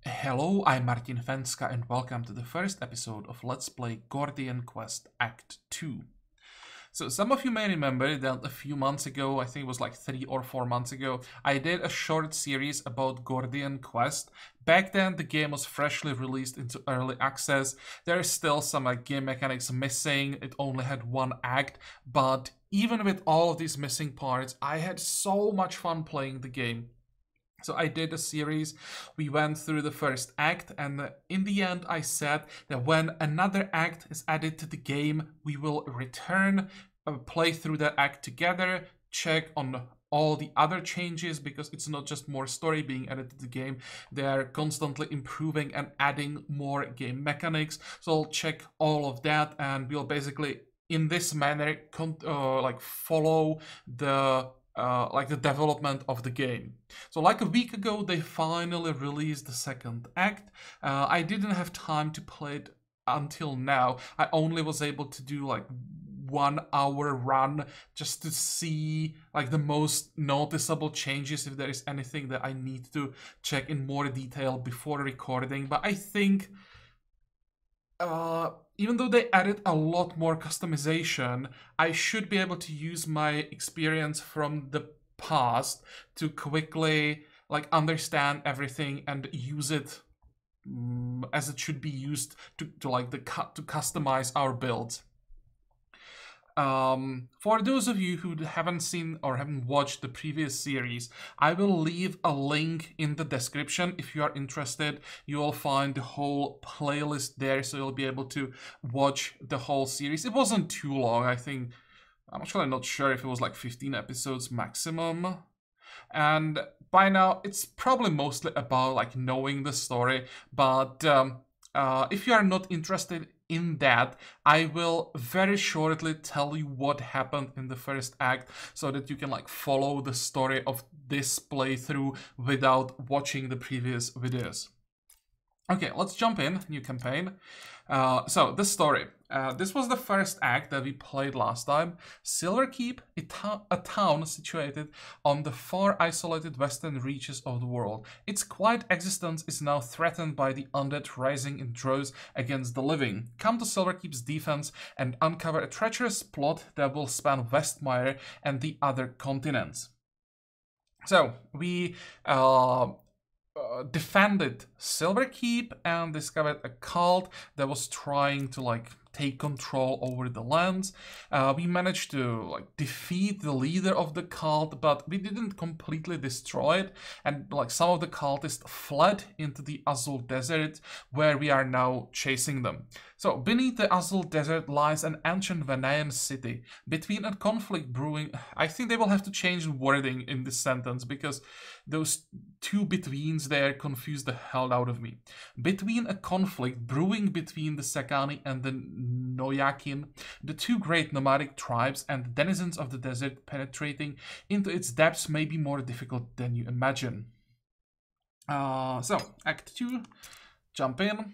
Hello, I'm Martin Fencka and welcome to the first episode of Let's Play Gordian Quest Act 2. So some of you may remember that a few months ago, I think it was like 3 or 4 months ago, I did a short series about Gordian Quest. Back then the game was freshly released into early access. There is still some game mechanics missing, it only had one act, but even with all of these missing parts, I had so much fun playing the game. So I did a series, we went through the first act, and in the end I said that when another act is added to the game, we will return, play through that act together, check on all the other changes, because it's not just more story being added to the game, they are constantly improving and adding more game mechanics. So I'll check all of that, and we'll basically, in this manner, follow the the development of the game. So like a week ago they finally released the second act. I didn't have time to play it until now. I only was able to do like 1 hour run just to see like the most noticeable changes, if there is anything that I need to check in more detail before recording. But I think even though they added a lot more customization, I should be able to use my experience from the past to quickly like understand everything and use it as it should be used to customize our builds. For those of you who haven't seen or haven't watched the previous series, I will leave a link in the description. If you are interested, you will find the whole playlist there, so you'll be able to watch the whole series. It wasn't too long, I think. I'm actually not sure if it was like 15 episodes maximum. And by now, it's probably mostly about like knowing the story, but if you are not interested in that, I will very shortly tell you what happened in the first act, so that you can like follow the story of this playthrough without watching the previous videos. Okay, let's jump in. New campaign. So the story. This was the first act that we played last time. Silverkeep, a town situated on the far isolated western reaches of the world. Its quiet existence is now threatened by the undead rising in droves against the living. Come to Silverkeep's defense and uncover a treacherous plot that will span Westmire and the other continents. So we defended Silverkeep and discovered a cult that was trying to like take control over the lands. We managed to like defeat the leader of the cult, but we didn't completely destroy it, and like some of the cultists fled into the Azul Desert, where we are now chasing them. So beneath the Azul Desert lies an ancient Venetian city. Between a conflict brewing, I think they will have to change the wording in this sentence, because those two betweens there confuse the hell out of me. Between a conflict brewing between the Sakani and the Noyakin, the two great nomadic tribes, and the denizens of the desert, penetrating into its depths may be more difficult than you imagine. So, Act 2, jump in.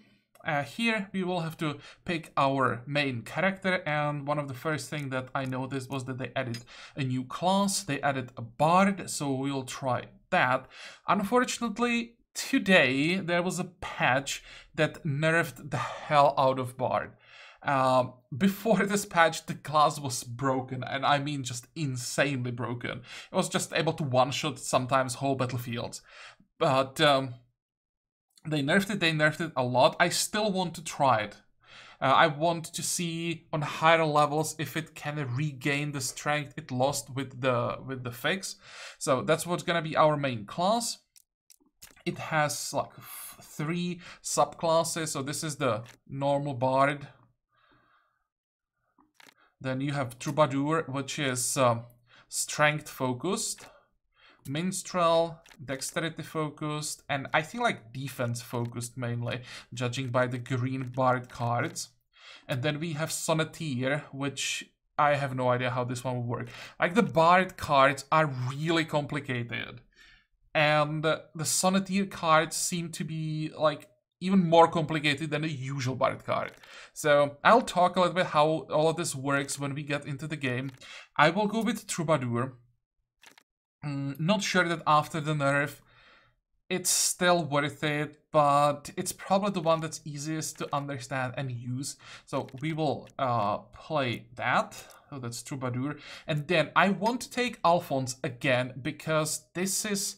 Here we will have to pick our main character, and one of the first things that I noticed was that they added a new class. They added a bard, so we'll try that. Unfortunately, today there was a patch that nerfed the hell out of bard. Before this patch, the class was broken, and I mean just insanely broken. It was just able to one-shot sometimes whole battlefields. But they nerfed it a lot. I still want to try it. I want to see on higher levels if it can regain the strength it lost with the fix. So that's what's gonna be our main class. It has like 3 subclasses. So this is the normal bard. Then you have Troubadour, which is strength focused, Minstrel, dexterity focused, and I think like defense focused mainly, judging by the green bard cards. And then we have Sonneteer, which I have no idea how this one will work. Like the bard cards are really complicated, and the Sonneteer cards seem to be like even more complicated than a usual bard card. So I'll talk a little bit how all of this works when we get into the game. I will go with Troubadour. Not sure that after the nerf it's still worth it, but it's probably the one that's easiest to understand and use. So we will play that. So that's Troubadour. And then I want to take Alphonse again, because this is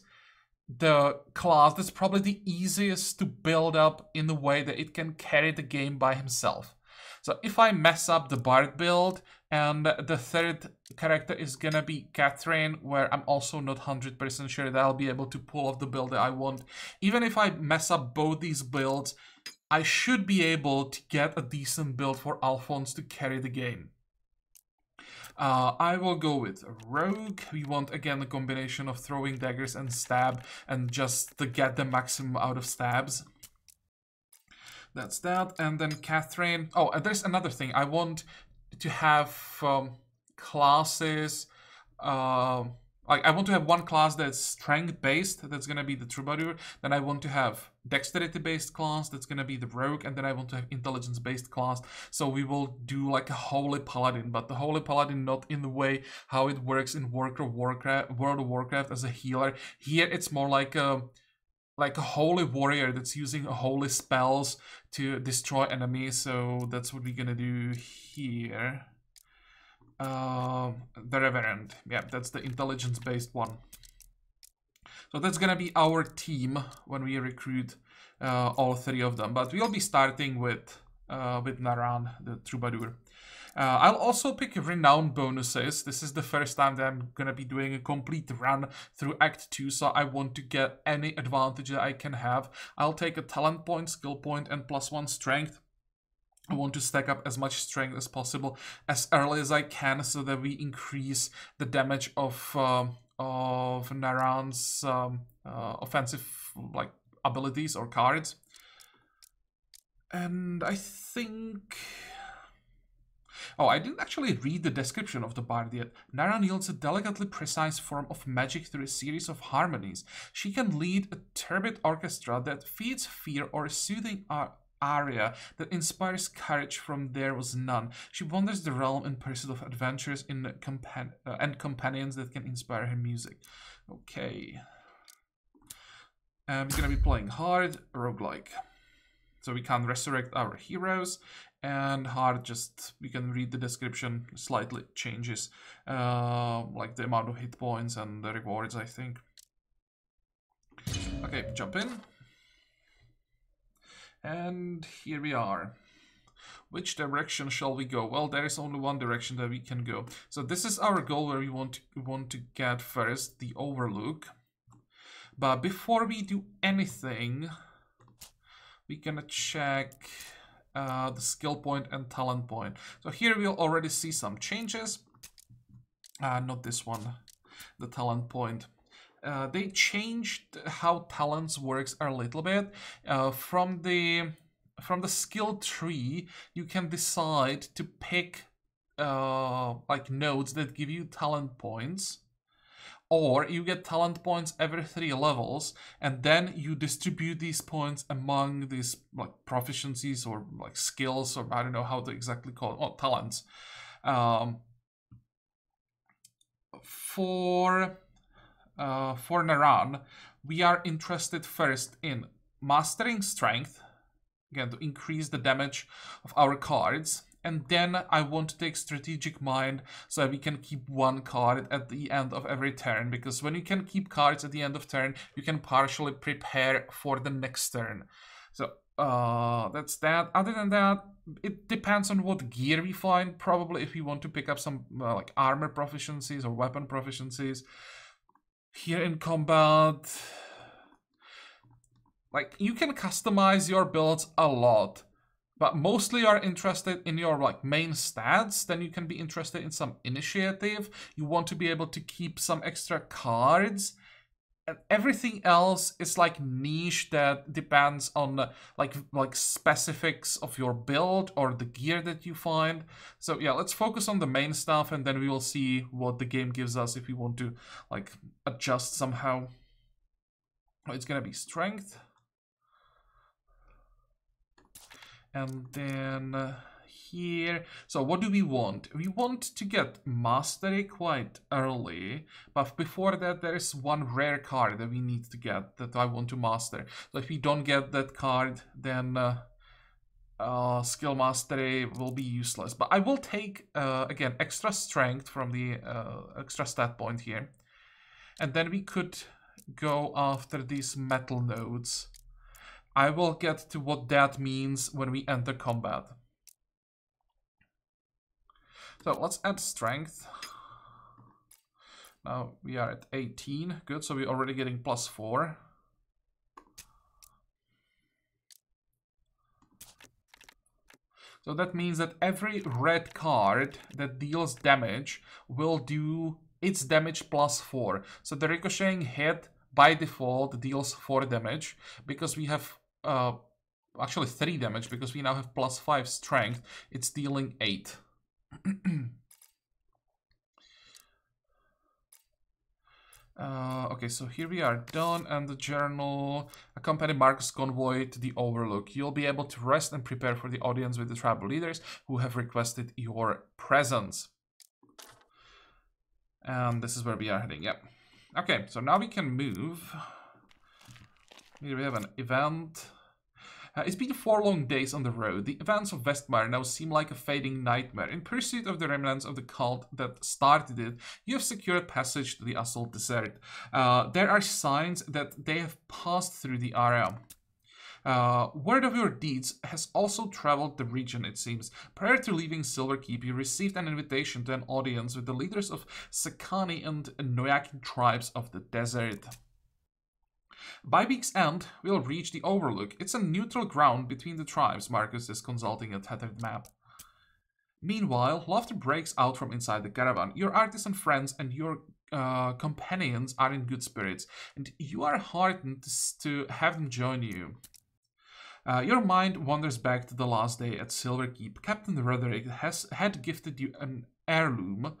the class that's probably the easiest to build up in the way that it can carry the game by himself. So if I mess up the Bard build, and the third character is gonna be Catherine, where I'm also not 100% sure that I'll be able to pull off the build that I want. Even if I mess up both these builds, I should be able to get a decent build for Alphonse to carry the game. I will go with Rogue. We want, again, a combination of throwing daggers and stab, and just to get the maximum out of stabs. That's that. And then Catherine. Oh, and there's another thing. I want to have classes. Like, I want to have one class that's strength-based. That's going to be the Troubadour. Then I want to have dexterity-based class. That's going to be the Rogue. And then I want to have intelligence-based class. So we will do like a Holy Paladin. But the Holy Paladin not in the way how it works in World of Warcraft as a healer. Here it's more like a holy warrior that's using holy spells to destroy enemies. So that's what we're gonna do here. The Reverend. Yeah, that's the intelligence-based one. So that's gonna be our team when we recruit all three of them. But we'll be starting with Naran, the Troubadour. I'll also pick renown bonuses. This is the first time that I'm gonna be doing a complete run through Act 2, so I want to get any advantage that I can have. I'll take a talent point, skill point, and +1 strength. I want to stack up as much strength as possible as early as I can, so that we increase the damage of Naran's offensive abilities or cards. And I think... Oh, I didn't actually read the description of the bard yet. Naran yields a delicately precise form of magic through a series of harmonies. She can lead a turbid orchestra that feeds fear, or a soothing aria that inspires courage from there was none. She wanders the realm in pursuit of adventures and companions that can inspire her music. Okay. We're gonna be playing hard, roguelike. So we can resurrect our heroes, and hard, just we can read the description, slightly changes like the amount of hit points and the rewards, I think. Okay, jump in. And here we are. Which direction shall we go? Well, there is only one direction that we can go. So this is our goal, where we want to get first, the Overlook. But before we do anything, we're gonna check the skill point and talent point. So here we'll already see some changes. Not this one, the talent point. They changed how talents works a little bit. From the skill tree, you can decide to pick like nodes that give you talent points. Or you get talent points every 3 levels, and then you distribute these points among these like proficiencies or like skills, or I don't know how to exactly call it. Oh, talents. For Naran, we are interested first in mastering strength, again to increase the damage of our cards. And then I want to take Strategic Mind, so that we can keep 1 card at the end of every turn. Because when you can keep cards at the end of turn, you can partially prepare for the next turn. So that's that. Other than that, it depends on what gear we find. Probably if we want to pick up some like armor proficiencies or weapon proficiencies. Here in combat, like you can customize your builds a lot. But mostly you are interested in your like main stats. Then you can be interested in some initiative. You want to be able to keep some extra cards. And everything else is like niche that depends on like specifics of your build or the gear that you find. So yeah, let's focus on the main stuff, and then we will see what the game gives us if we want to like adjust somehow. It's gonna be strength. And then here. So what do we want? We want to get Mastery quite early, but before that there is one rare card that we need to get that I want to master. So if we don't get that card, then skill mastery will be useless. But I will take, again, extra strength from the extra stat point here. And then we could go after these metal nodes. I will get to what that means when we enter combat. So let's add strength. Now we are at 18. Good, so we're already getting +4. So that means that every red card that deals damage will do its damage +4. So the ricocheting hit by default deals 4 damage because we have actually 3 damage because we now have +5 strength. It's dealing 8. Okay, so here we are done, and the journal. Accompany Marca's convoy to the Overlook. You'll be able to rest and prepare for the audience with the tribal leaders who have requested your presence. And this is where we are heading, yep. Okay, so now we can move. Here we have an event. It's been 4 long days on the road. The events of Westmire now seem like a fading nightmare. In pursuit of the remnants of the cult that started it, you have secured passage to the Assault Desert. There are signs that they have passed through the area. Word of your deeds has also traveled the region, it seems. Prior to leaving Silverkeep, you received an invitation to an audience with the leaders of Sakani and Noyakin tribes of the desert. By week's end, we'll reach the Overlook. It's a neutral ground between the tribes. Marcus is consulting a tattered map. Meanwhile, laughter breaks out from inside the caravan. Your artisan friends and your companions are in good spirits, and you are heartened to have them join you. Your mind wanders back to the last day at Silverkeep. Captain Roderick had gifted you an heirloom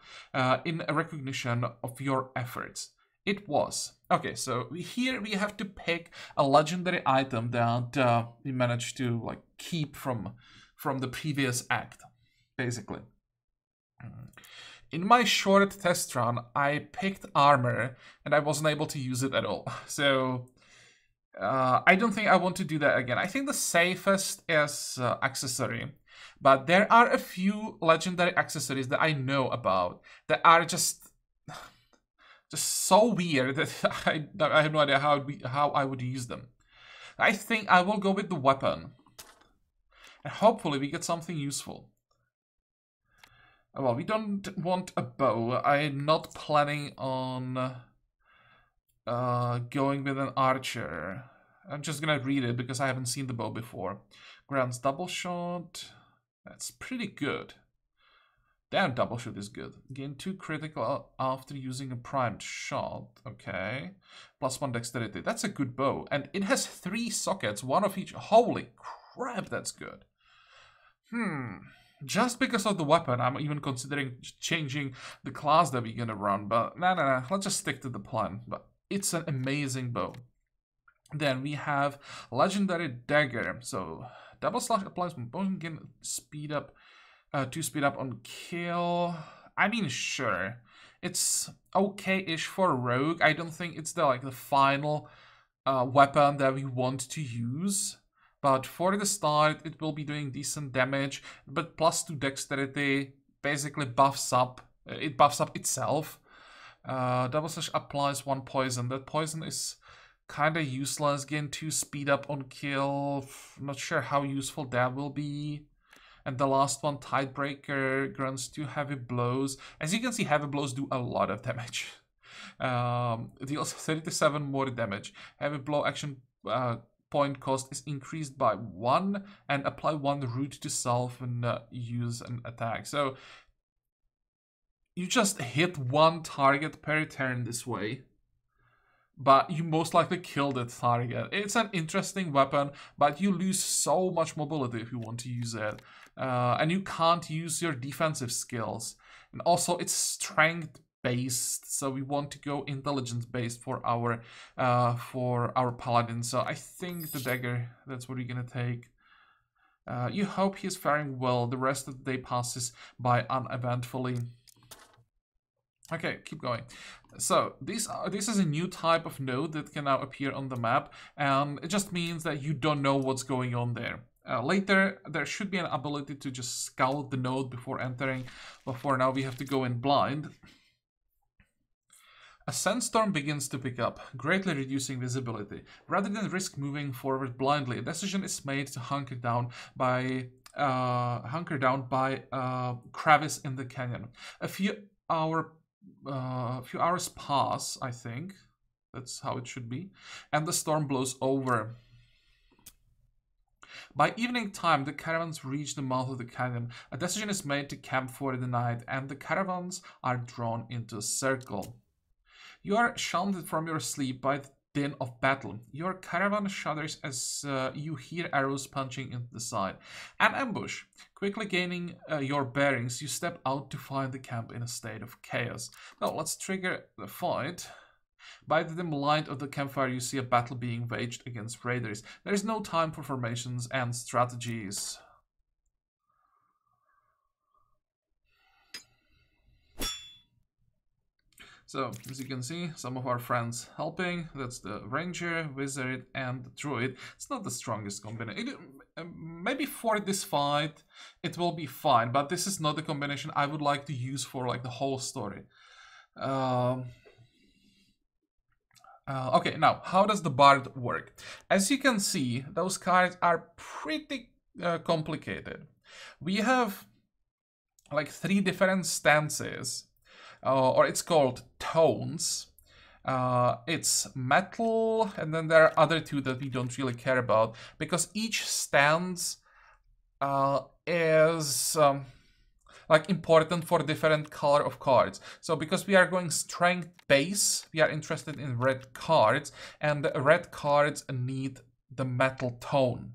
in recognition of your efforts. It was. Okay, so here we have to pick a legendary item that we managed to like keep from the previous act, basically. In my short test run, I picked armor and I wasn't able to use it at all. So I don't think I want to do that again. I think the safest is accessory. But there are a few legendary accessories that I know about that are just so weird that I have no idea how I would use them. I think I will go with the weapon. And hopefully we get something useful. Well, we don't want a bow. I'm not planning on going with an archer. I'm just gonna read it because I haven't seen the bow before. Grants double shot. That's pretty good. Damn, double shot is good. Gain 2 critical after using a primed shot. Okay. +1 dexterity. That's a good bow. And it has 3 sockets, 1 of each. Holy crap, that's good. Just because of the weapon, I'm even considering changing the class that we're gonna run. But nah. Let's just stick to the plan. But it's an amazing bow. Then we have Legendary Dagger. So double slash applies when both can speed up. 2 speed up on kill. I mean, sure, it's okay-ish for rogue. I don't think it's the final weapon that we want to use. But for the start, it will be doing decent damage. But +2 dexterity basically buffs up. It buffs up itself. Double slash applies 1 poison. That poison is kind of useless. Gain 2 speed up on kill. Not sure how useful that will be. And the last one, Tidebreaker, grants 2 heavy blows. As you can see, heavy blows do a lot of damage. Deals 37 more damage. Heavy blow action point cost is increased by 1, and apply 1 root to self and use an attack. So you just hit 1 target per turn this way, but you most likely kill that target. It's an interesting weapon, but you lose so much mobility if you want to use it. And you can't use your defensive skills. And also it's strength based, so we want to go intelligence based for our paladin. So I think the dagger, that's what we're gonna take. You hope he is faring well. The rest of the day passes by uneventfully. Okay, keep going. So this is a new type of node that can now appear on the map, and it just means that you don't know what's going on there. Later, there should be an ability to just scout the node before entering, but for now we have to go in blind. A sandstorm begins to pick up, greatly reducing visibility. Rather than risk moving forward blindly, a decision is made to hunker down by a crevice in the canyon. A few hours pass, I think. That's how it should be. And the storm blows over. By evening time, the caravans reach the mouth of the canyon. A decision is made to camp for the night, and the caravans are drawn into a circle. You are shunted from your sleep by the din of battle. Your caravan shudders as you hear arrows punching into the side. An ambush. Quickly gaining your bearings, you step out to find the camp in a state of chaos. Now let's trigger the fight. By the dim light of the campfire, you see a battle being waged against raiders. There is no time for formations and strategies. So, as you can see, some of our friends helping. That's the Ranger, Wizard, and the Druid. It's not the strongest combination. Maybe for this fight, it will be fine, but this is not the combination I would like to use for like the whole story. Okay, now, how does the Bard work? As you can see, those cards are pretty complicated. We have like 3 different stances. Or it's called tones. It's metal, and then there are other 2 that we don't really care about, because each stance is like important for different color of cards. So because we are going strength base, we are interested in red cards, and the red cards need the metal tone.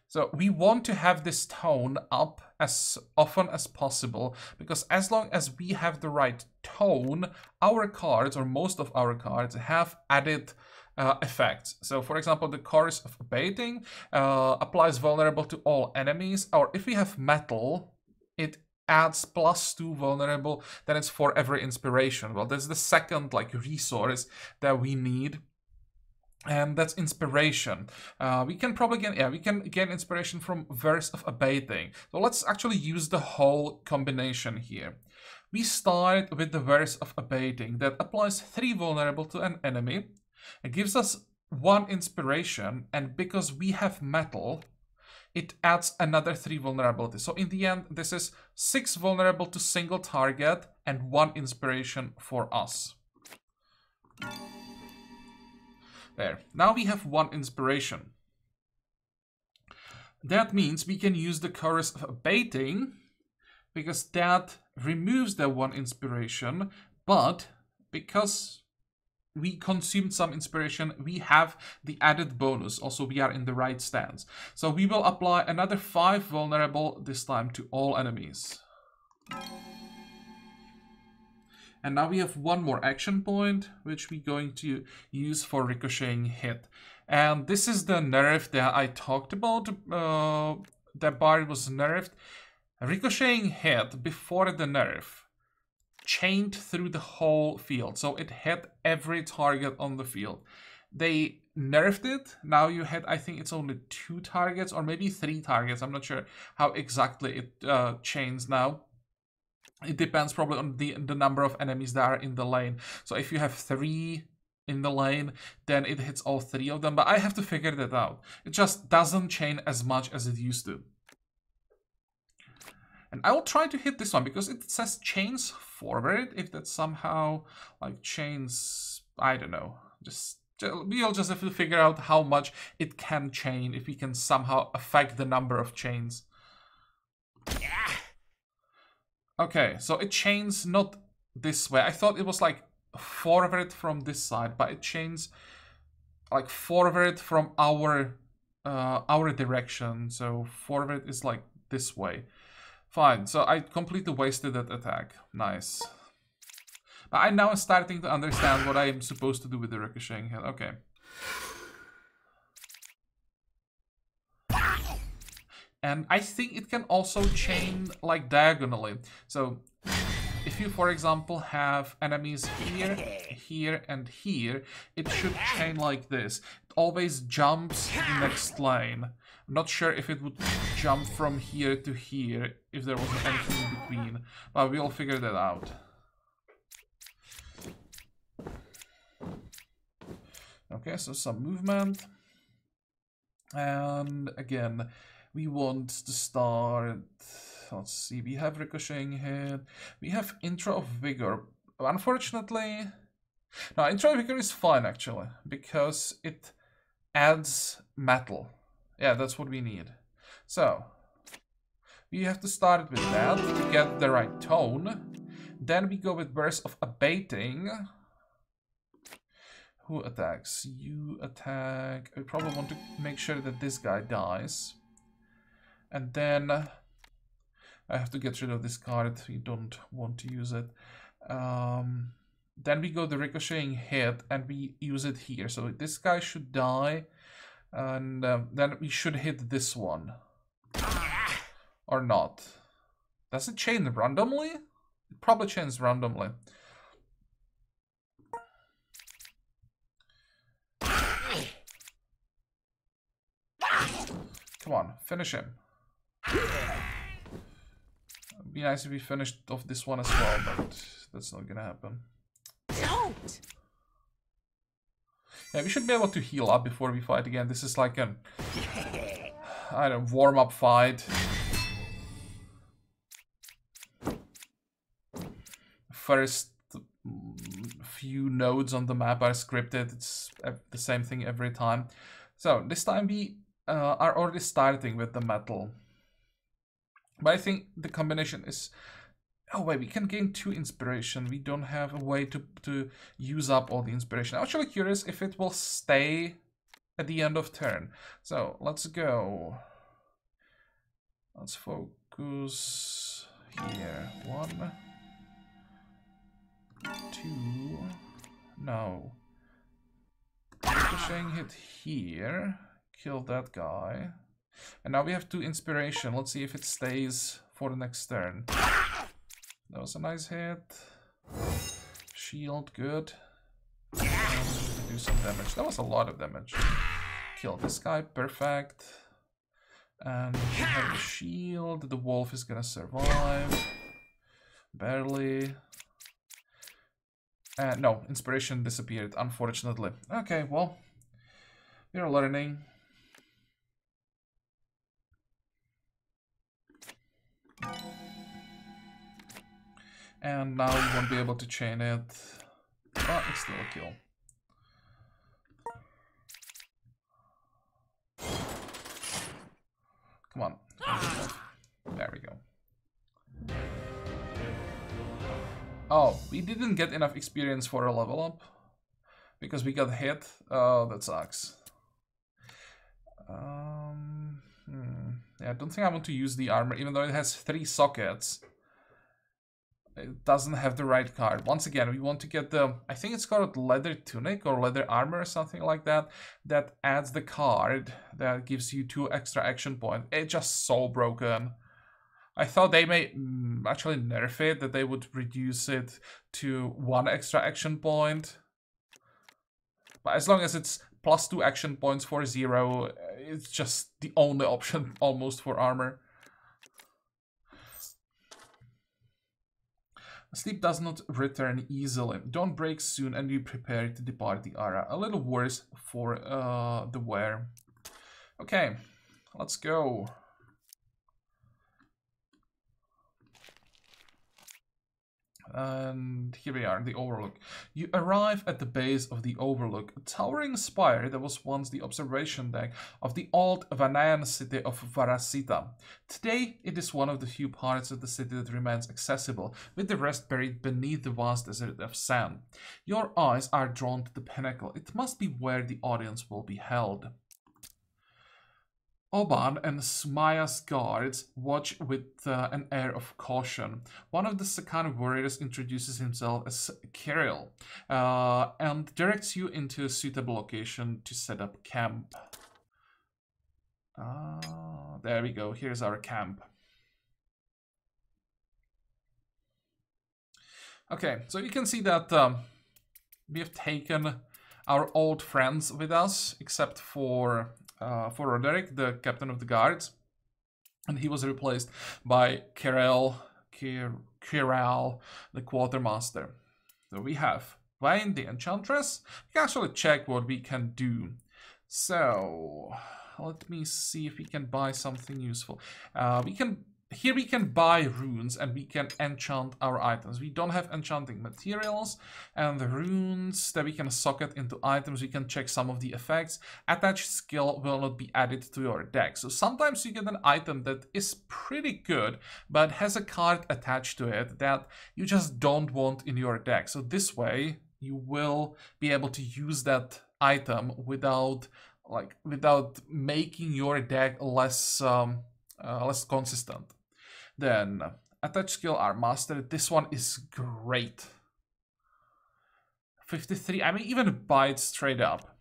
So we want to have this tone up as often as possible, because as long as we have the right tone, our cards, or most of our cards, have added effects. So for example, the Chorus of Abating applies vulnerable to all enemies, or if we have metal, it adds +2 vulnerable, then it's for every inspiration. Well, that's the second like resource that we need. And that's inspiration. We can probably get inspiration from Verse of Abating. So let's actually use the whole combination here. We start with the Verse of Abating that applies 3 vulnerable to an enemy. It gives us 1 inspiration, and because we have metal, it adds another 3 vulnerability. So in the end, this is 6 vulnerable to single target and 1 inspiration for us. There. Now we have 1 inspiration. That means we can use the Chorus of Abating, because that removes the 1 inspiration, but because we consumed some inspiration, we have the added bonus. Also, we are in the right stance. So we will apply another 5 vulnerable, this time to all enemies. And now we have 1 more action point, which we're going to use for ricocheting hit. And this is the nerf that I talked about. The Bard was nerfed. Ricocheting hit before the nerf chained through the whole field. So it hit every target on the field. They nerfed it. Now you hit, I think it's only 2 targets or maybe 3 targets. I'm not sure how exactly it chains now. It depends probably on the number of enemies that are in the lane. So if you have 3 in the lane, then it hits all 3 of them. But I have to figure that out. It just doesn't chain as much as it used to. And I will try to hit this one because it says chains forward. If that somehow like chains, I don't know. We'll just have to figure out how much it can chain, if we can somehow affect the number of chains. Yeah. Okay, so it chains not this way. I thought it was like forward from this side, but it chains like forward from our direction. So forward is like this way. Fine, so I completely wasted that attack. Nice. But I'm now starting to understand what I am supposed to do with the ricocheting hit. Okay. And I think it can also chain like diagonally. So if you, for example, have enemies here, here, and here, it should chain like this. It always jumps to the next lane. I'm not sure if it would jump from here to here, if there wasn't anything in between, but we'll figure that out. Okay, so some movement. And again, we want to start... Let's see, we have ricocheting hit. We have intro of vigor. Unfortunately... No, intro of vigor is fine, actually, because it adds metal. Yeah, that's what we need. So, we have to start with that to get the right tone. Then we go with burst of abating. Who attacks? You attack. I probably want to make sure that this guy dies. And then I have to get rid of this card. We don't want to use it. Then we go the ricocheting hit and we use it here. So this guy should die. And then we should hit this one. Or not. Does it chain randomly? It probably chains randomly. Come on, finish him. It'd be nice if we finished off this one as well, but that's not gonna happen. Don't! Yeah, we should be able to heal up before we fight again. This is like an, I don't know, warm-up fight. First few nodes on the map are scripted. It's the same thing every time. So this time we are already starting with the metal. But I think the combination is... Oh wait, we can gain 2 inspiration. We don't have a way to use up all the inspiration. I'm actually curious if it will stay at the end of turn. So let's go. Let's focus here. 1, 2. No. Pushing hit here. Kill that guy. And now we have 2 inspiration. Let's see if it stays for the next turn. That was a nice hit. Shield, good. And do some damage. That was a lot of damage. Kill this guy, perfect. And we have the shield. The wolf is gonna survive. Barely. No, inspiration disappeared, unfortunately. Okay, well, we're learning. And now we won't be able to chain it, but it's still a kill. Come on. There we go. Oh, we didn't get enough experience for a level up because we got hit. Oh, that sucks. Yeah, I don't think I want to use the armor, even though it has 3 sockets. It doesn't have the right card. Once again, we want to get the, I think it's called leather tunic or leather armor or something like that, that adds the card that gives you 2 extra action points. It's just so broken. I thought they may actually nerf it, that they would reduce it to 1 extra action point. But as long as it's plus 2 action points for 0, it's just the only option almost for armor. Sleep does not return easily. Don't break soon and be prepared to depart the aura. A little worse for the wear. Okay, let's go. And here we are, the Overlook. You arrive at the base of the Overlook, a towering spire that was once the observation deck of the old Vanayan city of Varasita. Today, it is one of the few parts of the city that remains accessible, with the rest buried beneath the vast desert of sand. Your eyes are drawn to the pinnacle. It must be where the audience will be held. Oban and Smaya's guards watch with an air of caution. One of the Sakan warriors introduces himself as Kirill and directs you into a suitable location to set up camp. there we go. Here's our camp. Okay, so you can see that we have taken our old friends with us, except for Roderick, the captain of the guards, and he was replaced by Kirel, the quartermaster. So we have Wayne, the enchantress. We can actually check what we can do. So let me see if we can buy something useful. Here we can buy runes and we can enchant our items. We don't have enchanting materials, and the runes that we can socket into items, we can check some of the effects. Attached skill will not be added to your deck. So sometimes you get an item that is pretty good, but has a card attached to it that you just don't want in your deck. So this way you will be able to use that item without making your deck less consistent. Then attached skill are mastered. This one is great. 53. I mean, even buy it straight up.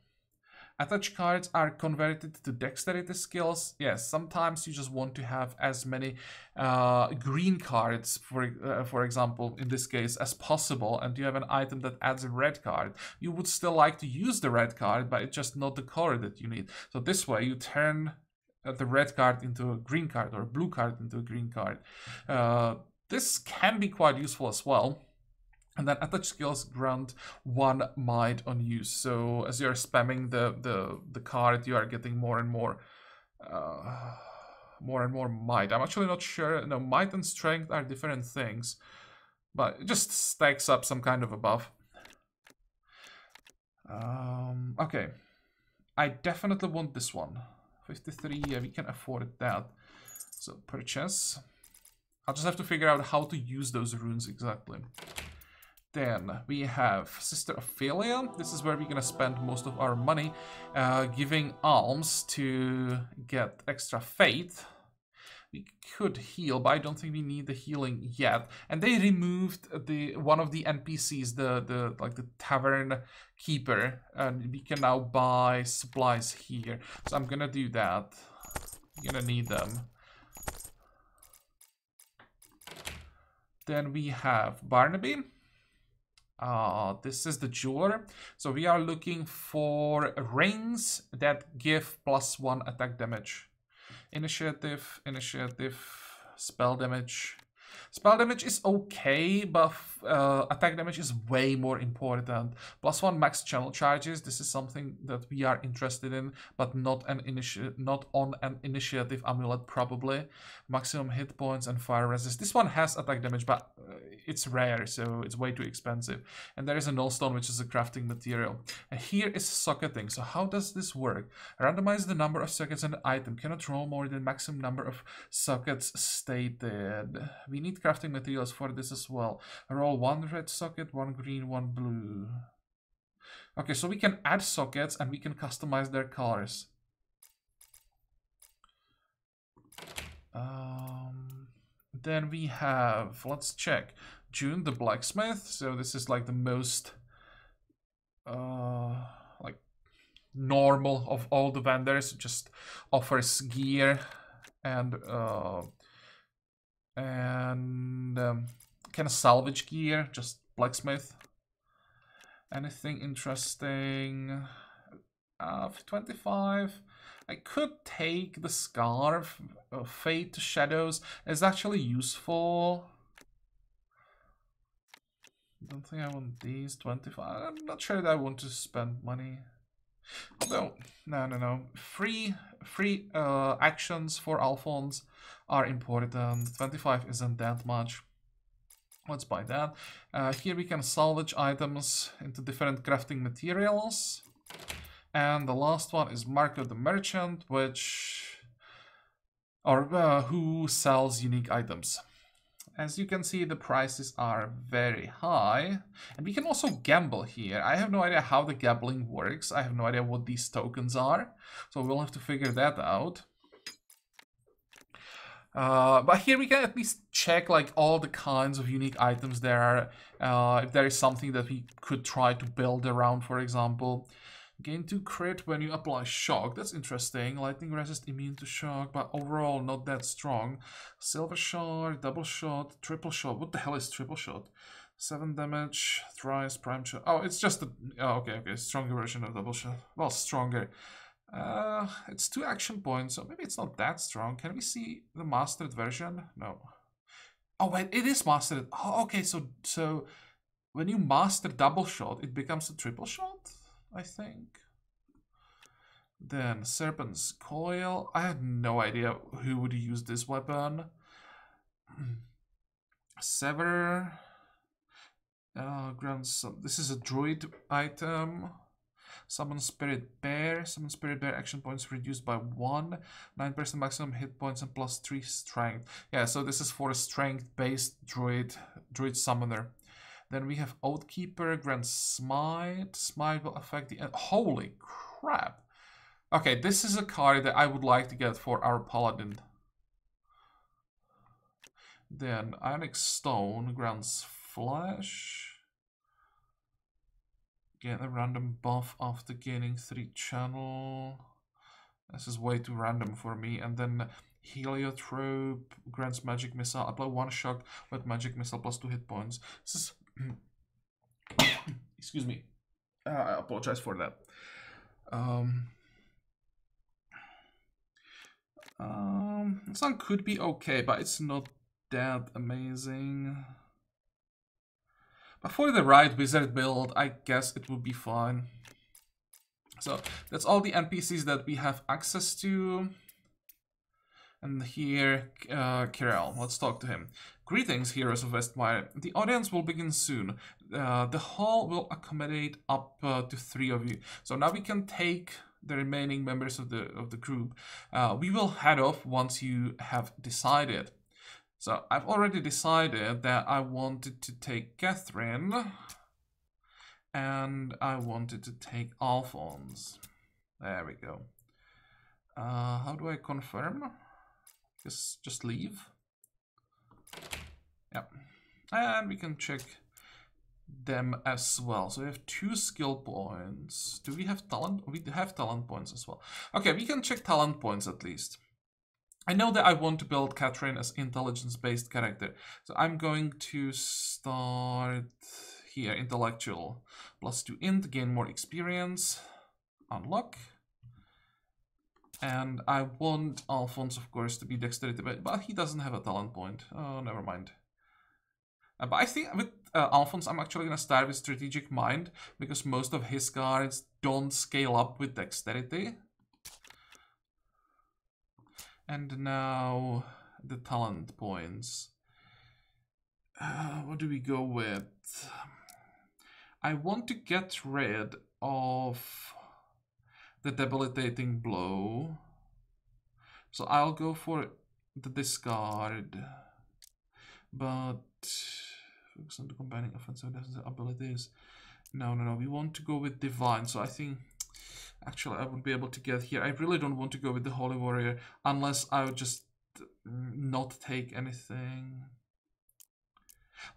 Attached cards are converted to dexterity skills. Yes, sometimes you just want to have as many green cards, for example, in this case, as possible, and you have an item that adds a red card. You would still like to use the red card, but it's just not the color that you need. So this way you turn the red card into a green card, or a blue card into a green card. This can be quite useful as well. And then attached skills grant 1 might on use. So as you're spamming the card, you are getting more and more might. I'm actually not sure. No, might and strength are different things, but it just stacks up some kind of a buff. Okay, I definitely want this one. 53, yeah, we can afford that. So purchase. I'll just have to figure out how to use those runes exactly. Then we have Sister Ophelia. This is where we're gonna spend most of our money giving alms to get extra faith. We could heal, but I don't think we need the healing yet. And they removed one of the NPCs, the tavern keeper, and we can now buy supplies here. So I'm gonna do that. I'm gonna need them. Then we have Barnaby. This is the jeweler. So we are looking for rings that give +1 attack damage. Initiative, spell damage. Spell damage is okay, but attack damage is way more important. +1 max channel charges. This is something that we are interested in, but not on an initiative amulet probably. Maximum hit points and fire resist. This one has attack damage, but it's rare, so it's way too expensive. And there is a nullstone, which is a crafting material. And here is socketing. So how does this work? Randomize the number of sockets in an item. Cannot roll more than maximum number of sockets stated. We need crafting materials for this as well. Roll 1 red socket, 1 green, 1 blue. Okay, so we can add sockets and we can customize their colors. Then we have, let's check, June the blacksmith. So this is like the most like normal of all the vendors. Just offers gear and kind of salvage gear, just blacksmith. Anything interesting? 25. I could take the scarf. Fade to shadows is actually useful. Don't think I want these. 25. I'm not sure that I want to spend money. Although, no. Free actions for Alphonse are important. 25 isn't that much. Let's buy that. Here we can salvage items into different crafting materials. And the last one is Marca the merchant, who sells unique items. As you can see, the prices are very high. And we can also gamble here. I have no idea how the gambling works. I have no idea what these tokens are. So we'll have to figure that out. But here we can at least check like all the kinds of unique items there are. If there is something that we could try to build around, for example. Gain 2 crit when you apply shock. That's interesting. Lightning resist immune to shock, but overall not that strong. Silver shot, double shot, triple shot. What the hell is triple shot? 7 damage, thrice, prime shot. Oh, it's just a... Oh, okay, stronger version of double shot. Well, stronger. It's 2 action points, so maybe it's not that strong. Can we see the mastered version? No. Oh, wait, it is mastered. Oh, okay, so when you master double shot, it becomes a triple shot, I think. Then Serpent's Coil. I had no idea who would use this weapon. Sever. This is a druid item. Summon Spirit Bear. Summon Spirit Bear action points reduced by 1. 9% maximum hit points and plus 3 strength. Yeah, so this is for a strength-based druid summoner. Then we have Oathkeeper, grants Smite. Smite will affect the end. Holy crap. Okay, this is a card that I would like to get for our Paladin. Then Ionic Stone grants Flash. Get a random buff after gaining 3 channel. This is way too random for me. And then Heliotrope grants Magic Missile. Apply 1 shock with Magic Missile plus 2 hit points. This is... Excuse me. I apologize for that. This one could be okay, but it's not that amazing. But for the right wizard build, I guess it would be fine. So that's all the NPCs that we have access to. And here, Kirel, let's talk to him. Greetings, heroes of Westmire. The audience will begin soon. The hall will accommodate up to 3 of you. So now we can take the remaining members of the group. We will head off once you have decided. So I've already decided that I wanted to take Catherine and I wanted to take Alphonse. There we go. How do I confirm? Just leave. Yep. And we can check them as well. So we have 2 skill points. Do we have talent? We have talent points as well. Okay, we can check talent points at least. I know that I want to build Catherine as intelligence-based character. So I'm going to start here, intellectual. Plus 2 int, gain more experience. Unlock. And I want Alphonse, of course, to be dexterity, but he doesn't have a talent point. Oh, never mind. But I think with Alphonse, I'm actually going to start with Strategic Mind, because most of his cards don't scale up with dexterity. And now the talent points. What do we go with? I want to get rid of the debilitating blow. So I'll go for the discard. But focus on the combining offensive and defensive abilities. No, we want to go with divine. So I think actually I would be able to get here. I really don't want to go with the Holy Warrior unless I would just not take anything.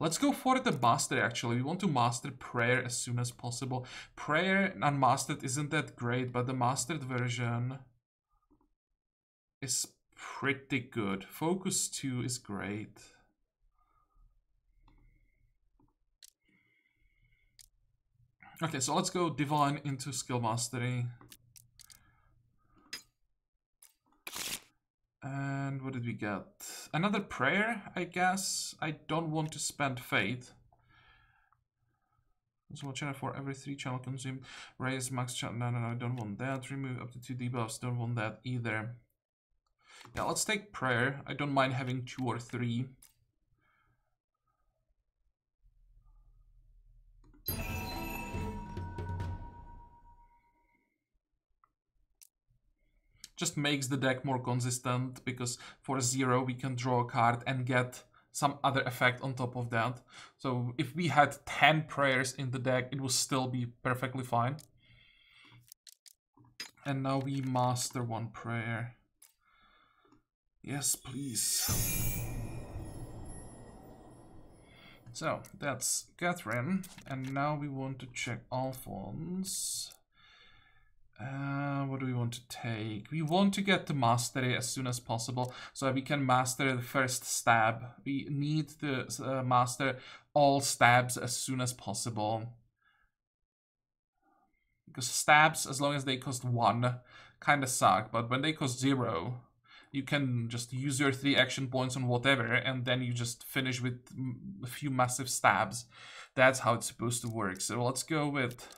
Let's go for the master actually. We want to master prayer as soon as possible. Prayer unmastered isn't that great, but the mastered version is pretty good. Focus 2 is great. Okay, so let's go divine into skill mastery. And what did we get? Another prayer, I guess. I don't want to spend faith. So channel for every 3 channel consumed. Raise max channel. No, I don't want that. Remove up to 2 debuffs. Don't want that either. Yeah, let's take prayer. I don't mind having 2 or 3. Just makes the deck more consistent, because for 0 we can draw a card and get some other effect on top of that. So if we had 10 prayers in the deck, it would still be perfectly fine. And now we master 1 prayer. Yes, please. So that's Catherine, and now we want to check Alphonse. What do we want to take? We want to get to mastery as soon as possible so that we can master the first stab. We need to master all stabs as soon as possible. Because stabs, as long as they cost 1, kind of suck. But when they cost 0, you can just use your 3 action points on whatever, and then you just finish with a few massive stabs. That's how it's supposed to work. So let's go with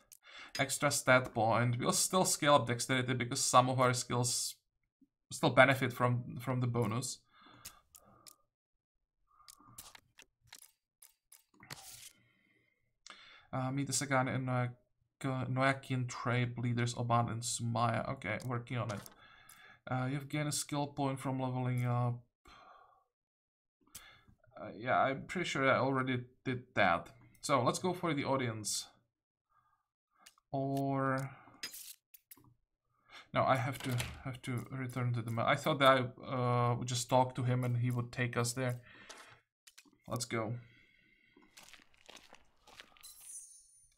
extra stat point. We'll still scale up dexterity because some of our skills still benefit from the bonus. Meet the Sagani and Noakian tribe leaders Oban and Sumaya. Okay, working on it. You've gained a skill point from leveling up. Yeah, I'm pretty sure I already did that. So let's go for the audience. Or no, I have to return to the map. I thought that I would just talk to him and he would take us there. Let's go.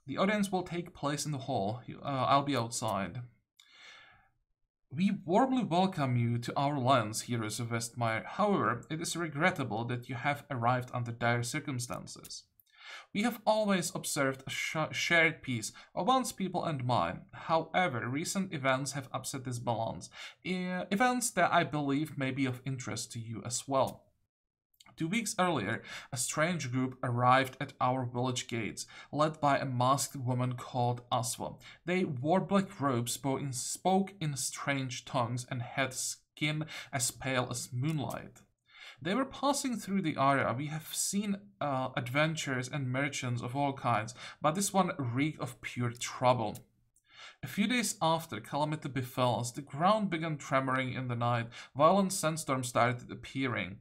The audience will take place in the hall. I'll be outside. We warmly welcome you to our lands, heroes of Westmire. However, it is regrettable that you have arrived under dire circumstances. We have always observed a shared peace, Oban's people and mine. However, recent events have upset this balance. Events that I believe may be of interest to you as well. 2 weeks earlier, a strange group arrived at our village gates, led by a masked woman called Aswa. They wore black robes, spoke in strange tongues, and had skin as pale as moonlight. They were passing through the area. We have seen adventurers and merchants of all kinds, but this one reeked of pure trouble. A few days after calamity befell us, the ground began tremoring in the night. Violent sandstorms started appearing.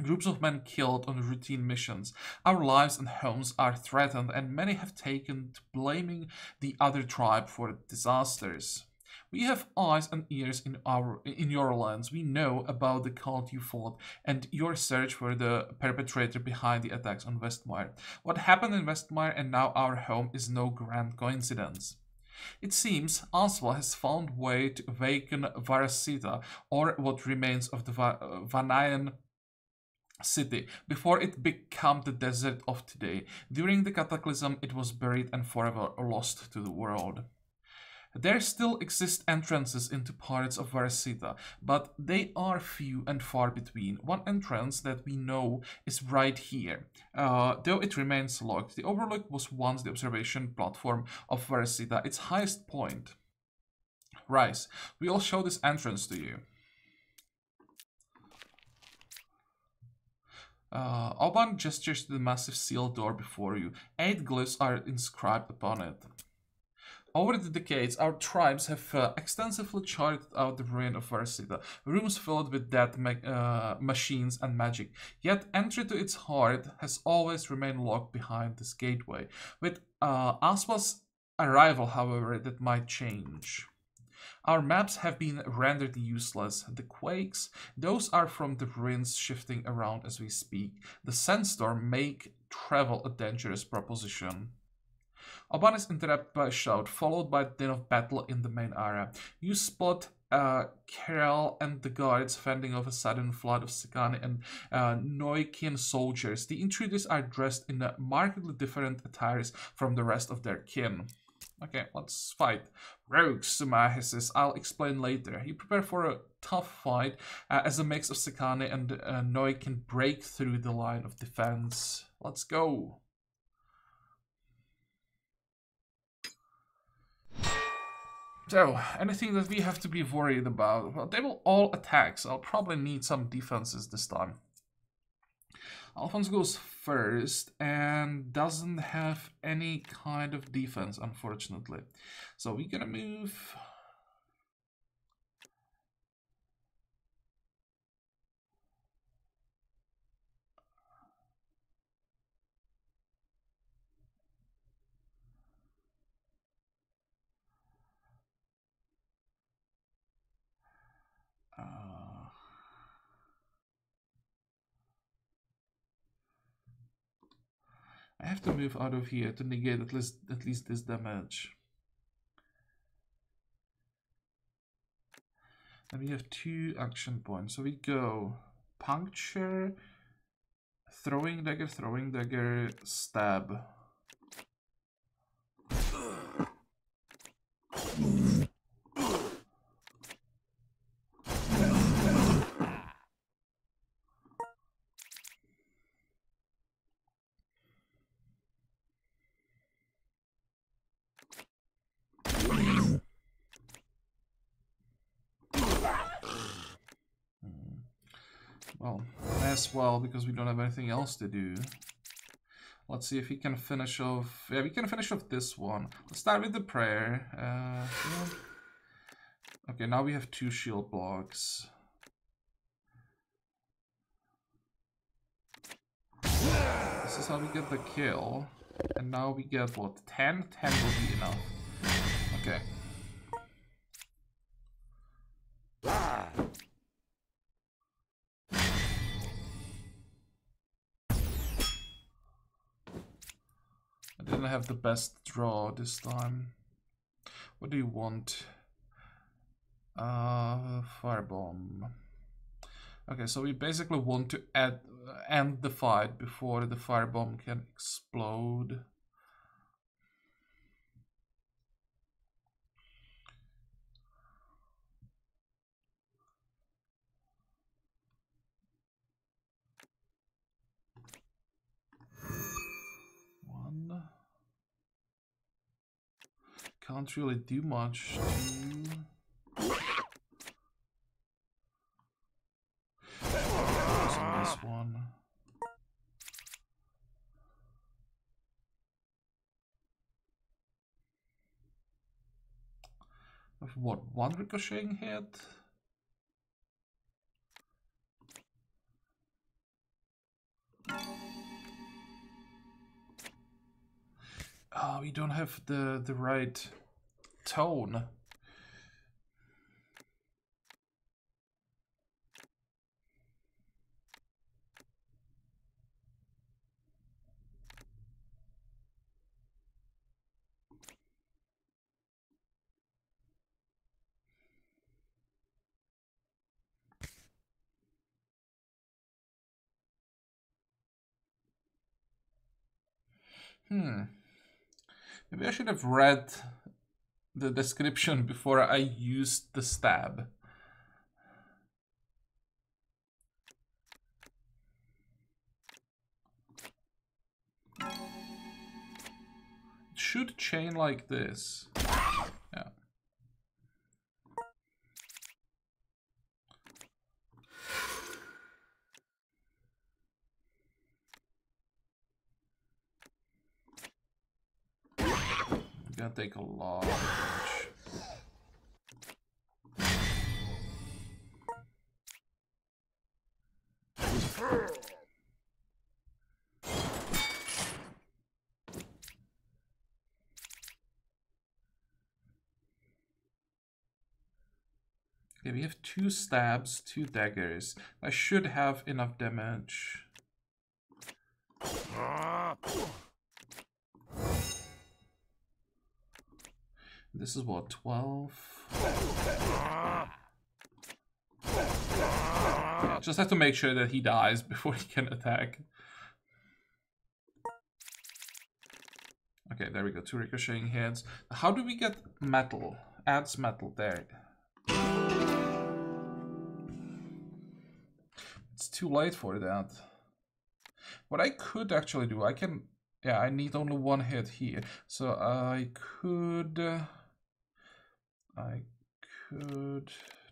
Groups of men killed on routine missions. Our lives and homes are threatened, and many have taken to blaming the other tribe for disasters. We have eyes and ears in your lands. We know about the cult you fought and your search for the perpetrator behind the attacks on Westmire. What happened in Westmire and now our home is no grand coincidence. It seems Aswa has found way to awaken Varasita, or what remains of the Vanayan city, before it became the desert of today. During the cataclysm, it was buried and forever lost to the world. There still exist entrances into parts of Varasita, but they are few and far between. One entrance that we know is right here, though it remains locked. The Overlook was once the observation platform of Varasita, its highest point. Rise, we'll show this entrance to you. Oban gestures to the massive sealed door before you. 8 glyphs are inscribed upon it. Over the decades, our tribes have extensively charted out the ruin of Varasita, rooms filled with dead machines and magic. Yet entry to its heart has always remained locked behind this gateway. With Aswa's arrival, however, that might change. Our maps have been rendered useless. The quakes, those are from the ruins shifting around as we speak. The sandstorm make travel a dangerous proposition. Oban is interrupted by a shout, followed by a din of battle in the main area. You spot Carol and the guards fending off a sudden flood of Sakani and Noikian soldiers. The intruders are dressed in markedly different attires from the rest of their kin. Okay, let's fight. Rogues, Suma hisses. I'll explain later. You prepare for a tough fight as a mix of Sakani and Noi can break through the line of defense. Let's go. So, anything that we have to be worried about? Well, they will all attack, so I'll probably need some defenses this time. Alphonse goes first and doesn't have any kind of defense, unfortunately. So we're gonna move. I have to move out of here to negate at least this damage. And we have 2 action points. So we go puncture, throwing dagger, stab. Well, as well, because we don't have anything else to do. Let's see if we can finish off... Yeah, we can finish off this one. Let's start with the prayer. Yeah. Okay, now we have 2 shield blocks. This is how we get the kill. And now we get, what, 10? 10 will be enough. Okay. I didn't have the best draw this time. What do you want? Firebomb. Okay, so we basically want to end the fight before the firebomb can explode. One. Can't really do much. 2. This one. Of what? 1 ricocheting hit? Oh, we don't have the right tone. Maybe I should have read the description before I used the stab. It should chain like this. Yeah. Gonna take a lot of damage. Okay, we have 2 stabs, 2 daggers. I should have enough damage. This is what, 12? Yeah, just have to make sure that he dies before he can attack. Okay, there we go, 2 ricocheting hits. How do we get metal? Adds metal, there. It's too late for that. What I could actually do, I can... Yeah, I need only 1 hit here. So I could... No,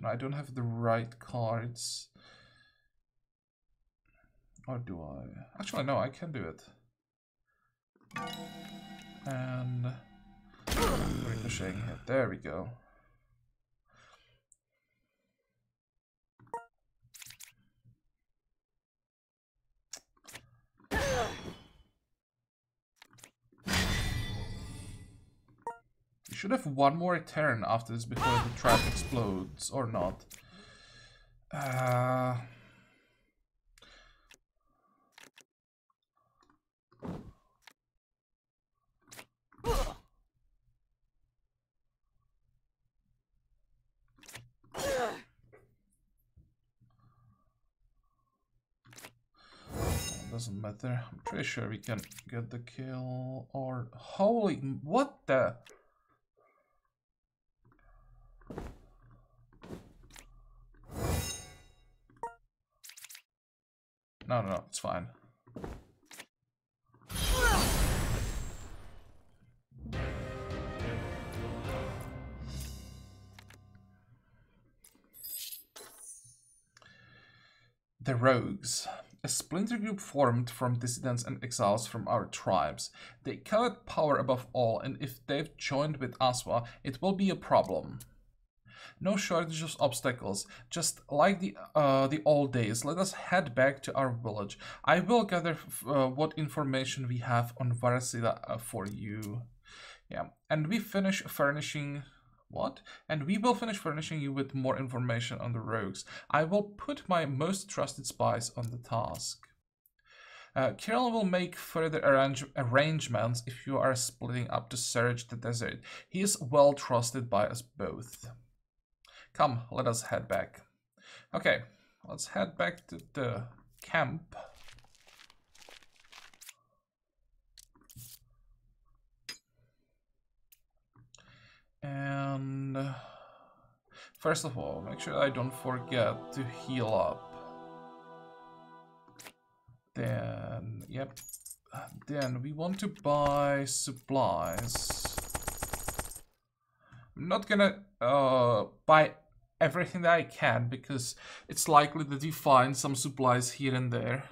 I don't have the right cards. Or do I? Actually, no, I can do it. And... ricocheting hit. There we go. You should have 1 more turn after this before the trap explodes, or not. doesn't matter. I'm pretty sure we can get the kill. Or holy, what the? No, it's fine. The Rogues. A splinter group formed from dissidents and exiles from our tribes. They covet power above all, and if they've joined with Aswa, it will be a problem. No shortage of obstacles, just like the old days. Let us head back to our village. I will gather what information we have on Varasida for you. Yeah, and we finish furnishing... What? And we will finish furnishing you with more information on the rogues. I will put my most trusted spies on the task. Kirill will make further arrangements if you are splitting up to search the desert. He is well trusted by us both. Come, let us head back. Okay, let's head back to the camp. And first of all, make sure I don't forget to heal up. Then, yep. Then we want to buy supplies. I'm not gonna buy everything that I can because it's likely that we find some supplies here and there.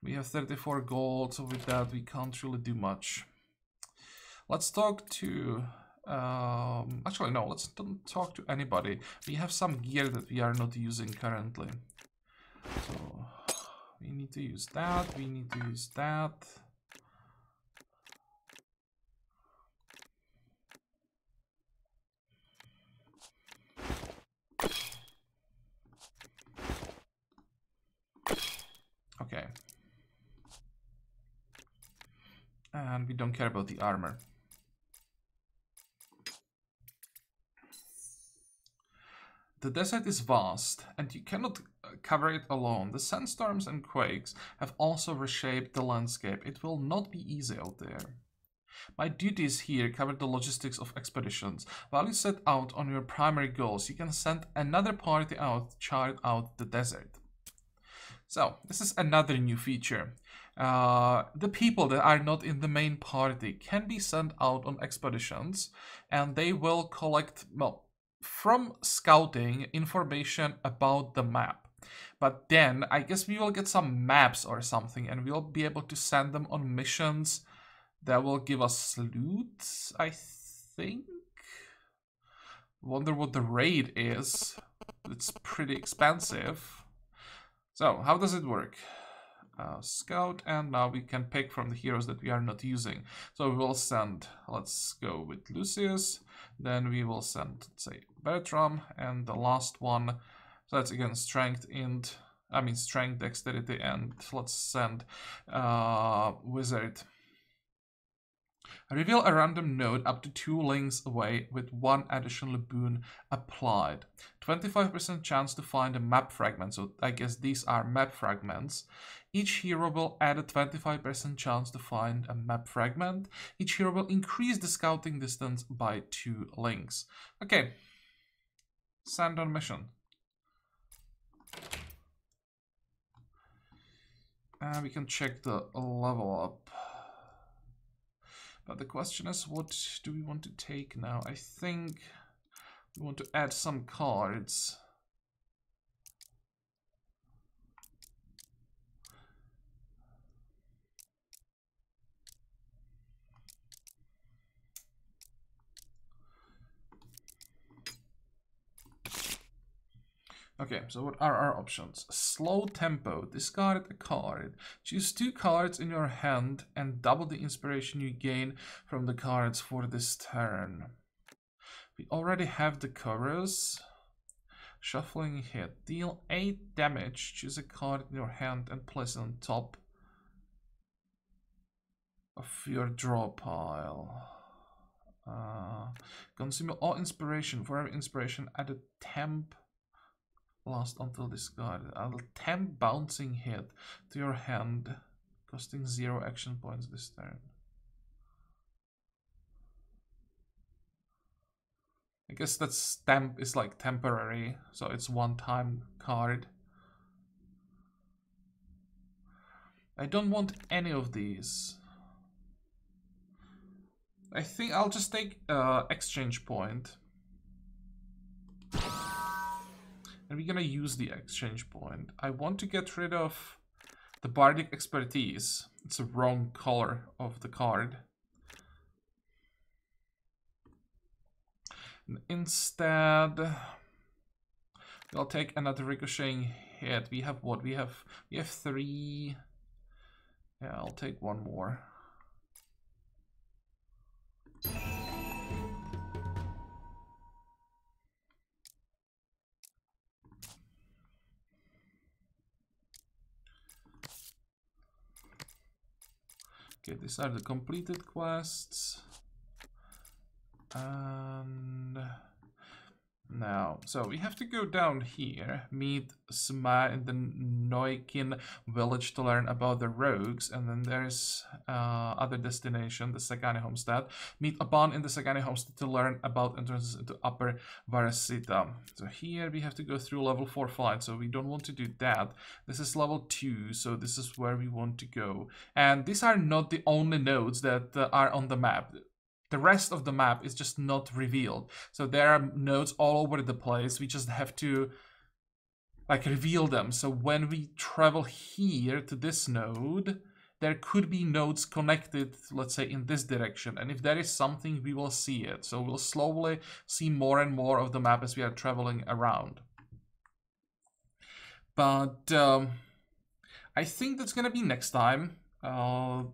We have 34 gold, so with that we can't really do much. Let's talk to... actually, no, let's don't talk to anybody. We have some gear that we are not using currently. So, we need to use that, we need to use that. Okay. And we don't care about the armor. The desert is vast, and you cannot cover it alone. The sandstorms and quakes have also reshaped the landscape. It will not be easy out there. My duties here cover the logistics of expeditions. While you set out on your primary goals, you can send another party out to chart out the desert. So, this is another new feature. The people that are not in the main party can be sent out on expeditions, and they will collect, well, from scouting information about the map. But then I guess we will get some maps or something and we'll be able to send them on missions that will give us loot, I think. Wonder what the raid is. It's pretty expensive. So how does it work? Scout, and now we can pick from the heroes that we are not using. So we will send, let's go with Lucius. Then we will send, say, Bertram, and the last one, so that's again strength, strength, dexterity, and let's send Wizard. Reveal a random node up to 2 links away with 1 additional boon applied. 25% chance to find a map fragment, so I guess these are map fragments. Each hero will add a 25% chance to find a map fragment. Each hero will increase the scouting distance by 2 links. Okay, send on mission. We can check the level up. But the question is, what do we want to take now? I think we want to add some cards. Okay, so what are our options? Slow tempo, discard a card. Choose 2 cards in your hand and double the inspiration you gain from the cards for this turn. We already have the chorus. Shuffling hit. Deal 8 damage. Choose a card in your hand and place it on top of your draw pile. Consume all inspiration. For every inspiration, add a temp Last until discarded. Add a 10 bouncing hit to your hand, costing 0 action points this turn. I guess that stamp is like temporary, so it's one-time card. I don't want any of these. I think I'll just take exchange point. And we're gonna use the exchange point. I want to get rid of the Bardic Expertise. It's the wrong color of the card. And instead, we'll take another ricocheting hit. We have what? We have 3. Yeah, I'll take one more. Okay, these are the completed quests. And now, so we have to go down here, meet Sma in the Noikin village to learn about the rogues, and then there's other destination, the Sagani homestead. Meet Aban in the Sagani homestead to learn about entrances into Upper Varasita. So here we have to go through level 4 flight, so we don't want to do that. This is level 2, so this is where we want to go. And these are not the only nodes that are on the map. The rest of the map is just not revealed. So there are nodes all over the place. We just have to like reveal them. So when we travel here to this node, there could be nodes connected, let's say in this direction. And if there is something, we will see it. So we'll slowly see more and more of the map as we are traveling around. But I think that's gonna be next time.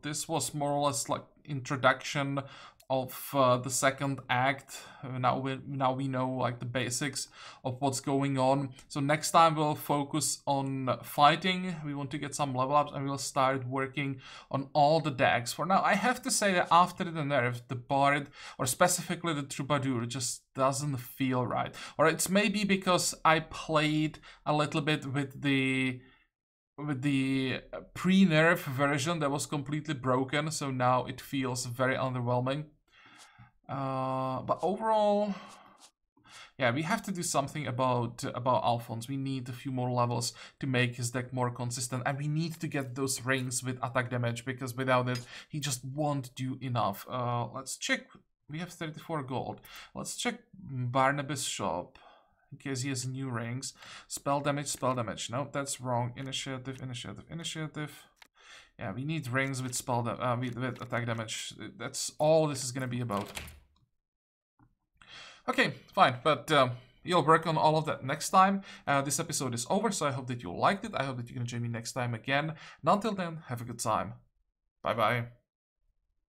This was more or less like introduction of the second act. Now we know like the basics of what's going on. So next time we'll focus on fighting. We want to get some level ups and we'll start working on all the decks. For now, I have to say that after the nerf, the Bard, or specifically the Troubadour, just doesn't feel right. Or it's maybe because I played a little bit with the pre-nerf version that was completely broken, so now it feels very underwhelming. But overall, yeah, we have to do something about Alphonse. We need a few more levels to make his deck more consistent, and we need to get those rings with attack damage, because without it, he just won't do enough. Let's check. We have 34 gold. Let's check Barnaby's shop, in case he has new rings. Spell damage, spell damage. No, that's wrong. Initiative, initiative, initiative. Yeah, we need rings with spell with attack damage. That's all this is gonna be about. Okay, fine, but you'll work on all of that next time. This episode is over, so I hope that you liked it. I hope that you're gonna join me next time again. And until then, have a good time. Bye-bye.